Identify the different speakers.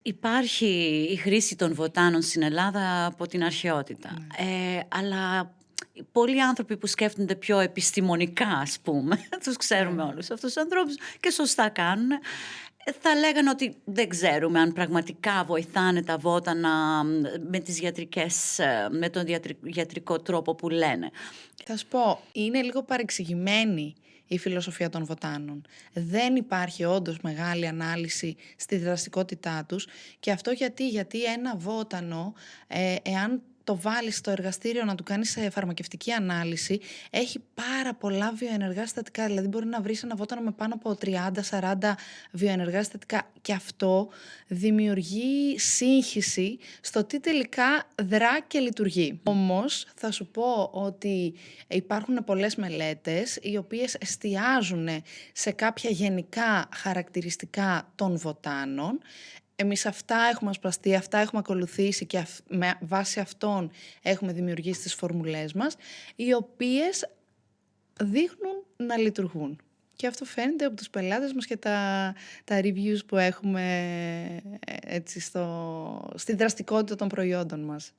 Speaker 1: Υπάρχει η χρήση των βοτάνων στην Ελλάδα από την αρχαιότητα.
Speaker 2: Ναι.
Speaker 1: Αλλά πολλοί άνθρωποι που σκέφτονται πιο επιστημονικά, ας πούμε, τους ξέρουμε
Speaker 2: Ναι.
Speaker 1: όλους αυτούς τους ανθρώπους και σωστά κάνουν, θα λέγανε ότι δεν ξέρουμε αν πραγματικά βοηθάνε τα βότανα με τις ιατρικές, με τον ιατρικό τρόπο που λένε.
Speaker 2: Θα σου πω, είναι λίγο παρεξηγημένη η φιλοσοφία των βοτάνων. Δεν υπάρχει όντως μεγάλη ανάλυση στη δραστικότητά τους και αυτό γιατί ένα βότανο, εάν το βάλεις στο εργαστήριο να του κάνεις φαρμακευτική ανάλυση, έχει πάρα πολλά βιοενεργά συστατικά. Δηλαδή μπορεί να βρεις ένα βότανο με πάνω από 30-40 βιοενεργά συστατικά και αυτό δημιουργεί σύγχυση στο τι τελικά δρά και λειτουργεί. Όμως θα σου πω ότι υπάρχουν πολλές μελέτες οι οποίες εστιάζουν σε κάποια γενικά χαρακτηριστικά των βοτάνων. Εμείς αυτά έχουμε ασπαστεί, αυτά έχουμε ακολουθήσει και με βάση αυτών έχουμε δημιουργήσει τις φορμουλές μας, οι οποίες δείχνουν να λειτουργούν. Και αυτό φαίνεται από τους πελάτες μας και τα reviews που έχουμε έτσι στη δραστικότητα των προϊόντων μας.